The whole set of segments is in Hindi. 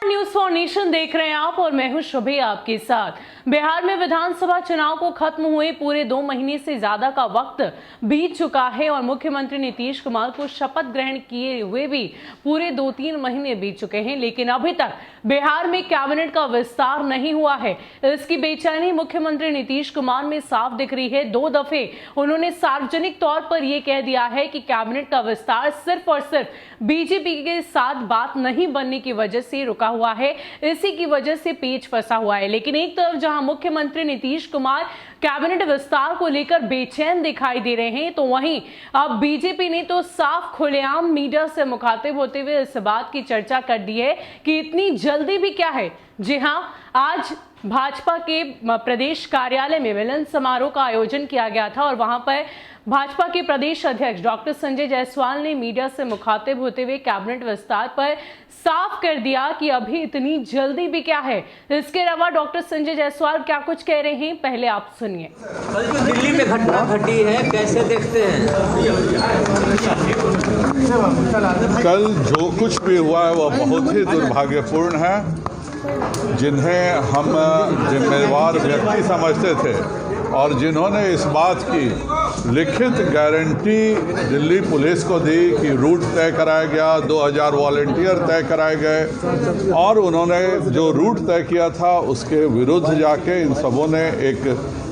न्यूज़ फॉर नेशन देख रहे हैं आप और मैं हूं शुभी आपके साथ। बिहार में विधानसभा चुनाव को खत्म हुए पूरे 2 महीने से ज्यादा का वक्त बीत चुका है और मुख्यमंत्री नीतीश कुमार को शपथ ग्रहण किए हुए भी पूरे 2-3 महीने बीत चुके हैं, लेकिन अभी तक बिहार में कैबिनेट का विस्तार नहीं हुआ है। इसकी बेचैनी मुख्यमंत्री नीतीश कुमार में साफ दिख रही है। 2 दफे उन्होंने सार्वजनिक तौर पर यह कह दिया है कि कैबिनेट का विस्तार सिर्फ और सिर्फ बीजेपी के साथ बात नहीं बनने की वजह से रुका हुआ है, इसी की वजह से पेच फंसा हुआ है। लेकिन एक तरफ जहां मुख्यमंत्री नीतीश कुमार कैबिनेट विस्तार को लेकर बेचैन दिखाई दे रहे हैं, तो वहीं अब बीजेपी ने तो साफ खुलेआम मीडिया से मुखातिब होते हुए इस बात की चर्चा कर दी है कि इतनी जल्दी भी क्या है। जी हां, आज भाजपा के प्रदेश कार्यालय में मिलन समारोह का आयोजन किया गया था और वहां पर भाजपा के प्रदेश अध्यक्ष डॉक्टर संजय जायसवाल ने मीडिया से मुखातिब होते हुए कैबिनेट विस्तार पर साफ कर दिया कि अभी इतनी जल्दी भी क्या है। इसके अलावा डॉक्टर संजय जायसवाल क्या कुछ कह रहे हैं, पहले आप सुनिए। दिल्ली में घटना घटी है, कैसे देखते हैं? कल जो कुछ भी हुआ है वह बहुत ही दुर्भाग्यपूर्ण है। जिन्हें हम जिम्मेवार व्यक्ति समझते थे और जिन्होंने इस बात की लिखित गारंटी दिल्ली पुलिस को दी कि रूट तय कराया गया, 2000 वॉलंटियर तय कराए गए और उन्होंने जो रूट तय किया था उसके विरुद्ध जाके इन सबों ने एक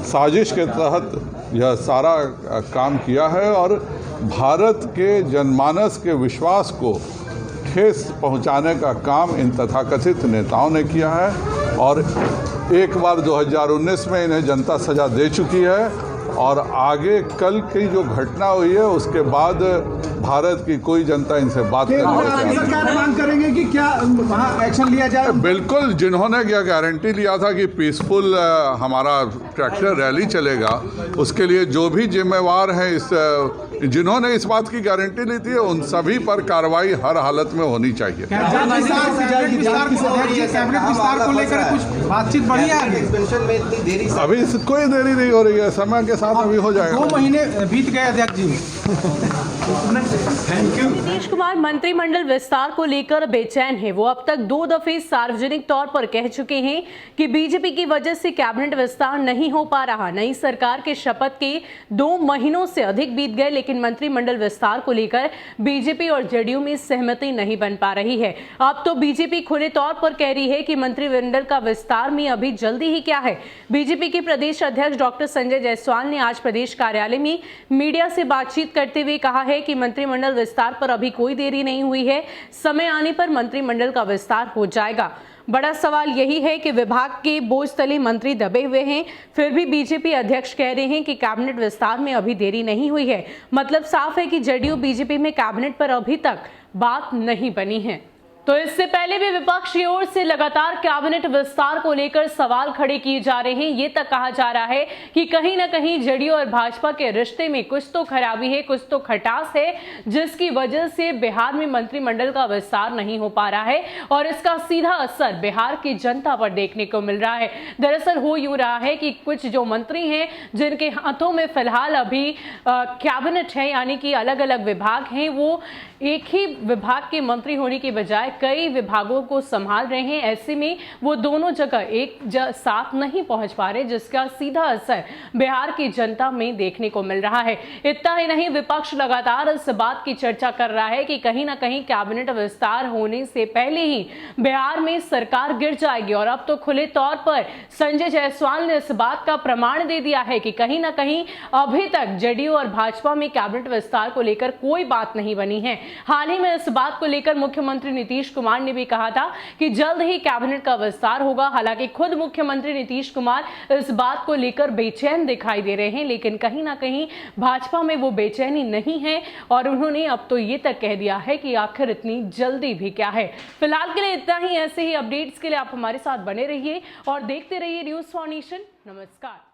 साजिश के तहत यह सारा काम किया है और भारत के जनमानस के विश्वास को ठेस पहुंचाने का काम इन तथाकथित नेताओं ने किया है। और एक बार 2019 में इन्हें जनता सजा दे चुकी है और आगे कल की जो घटना हुई है उसके बाद भारत की कोई जनता इनसे बात करने सरकार मांग करेंगे कि क्या वहाँ एक्शन लिया जाए? बिल्कुल, जिन्होंने यह गारंटी लिया था कि पीसफुल हमारा ट्रैक्टर रैली चलेगा, उसके लिए जो भी जिम्मेवार हैं जिन्होंने इस बात की गारंटी ली थी उन सभी पर कार्रवाई हर हालत में होनी चाहिए। बातचीत बढ़ी है अभी कोई देरी नहीं हो रही है, समय के साथ अभी हो जाएगा। 2 महीने बीत गए अध्यक्ष जी। Thank you. नीतीश कुमार मंत्रिमंडल विस्तार को लेकर बेचैन है। वो अब तक 2 दफे सार्वजनिक तौर पर कह चुके हैं कि बीजेपी की वजह से कैबिनेट विस्तार नहीं हो पा रहा। नई सरकार के शपथ के 2 महीनों से अधिक बीत गए, लेकिन मंत्रिमंडल विस्तार को लेकर बीजेपी और जेडीयू में सहमति नहीं बन पा रही है। अब तो बीजेपी खुले तौर पर कह रही है कि मंत्रिमंडल का विस्तार में अभी जल्दी ही क्या है। बीजेपी के प्रदेश अध्यक्ष डॉक्टर संजय जायसवाल ने आज प्रदेश कार्यालय में मीडिया से बातचीत करते हुए कहा है कि मंत्रिमंडल विस्तार पर अभी कोई देरी नहीं हुई है, समय आने पर मंत्रिमंडल का विस्तार हो जाएगा। बड़ा सवाल यही है कि विभाग के बोझ तले मंत्री दबे हुए हैं, फिर भी बीजेपी अध्यक्ष कह रहे हैं कि कैबिनेट विस्तार में अभी देरी नहीं हुई है। मतलब साफ है कि जेडीयू बीजेपी में कैबिनेट पर अभी तक बात नहीं बनी है। तो इससे पहले भी विपक्ष की ओर से लगातार कैबिनेट विस्तार को लेकर सवाल खड़े किए जा रहे हैं। ये तक कहा जा रहा है कि कहीं ना कहीं जेडीयू और भाजपा के रिश्ते में कुछ तो खराबी है, कुछ तो खटास है, जिसकी वजह से बिहार में मंत्रिमंडल का विस्तार नहीं हो पा रहा है और इसका सीधा असर बिहार की जनता पर देखने को मिल रहा है। दरअसल हो यूं रहा है कि कुछ जो मंत्री हैं जिनके हाथों में फिलहाल अभी कैबिनेट है, यानी कि अलग अलग विभाग हैं, वो एक ही विभाग के मंत्री होने की बजाय कई विभागों को संभाल रहे हैं। ऐसे में वो दोनों जगह एक साथ नहीं पहुंच पा रहे, जिसका सीधा असर बिहार की जनता में देखने को मिल रहा है। इतना ही नहीं, विपक्ष लगातार इस बात की चर्चा कर रहा है कि कहीं ना कहीं कैबिनेट विस्तार होने से पहले ही बिहार में सरकार गिर जाएगी और अब तो खुले तौर पर संजय जायसवाल ने इस बात का प्रमाण दे दिया है कि कहीं ना कहीं अभी तक जेडीयू और भाजपा में कैबिनेट विस्तार को लेकर कोई बात नहीं बनी है। हाल ही में इस बात को लेकर मुख्यमंत्री नीतीश कुमार ने भी कहा था कि जल्द ही कैबिनेट का विस्तार होगा। हालांकि खुद मुख्यमंत्री नीतीश कुमार इस बात को लेकर बेचैन दिखाई दे रहे हैं, लेकिन कहीं ना कहीं भाजपा में वो बेचैनी नहीं है और उन्होंने अब तो ये तक कह दिया है कि आखिर इतनी जल्दी भी क्या है। फिलहाल के लिए इतना ही। ऐसे ही अपडेट्स के लिए आप हमारे साथ बने रहिए और देखते रहिए न्यूज़ फॉर नेशन। नमस्कार।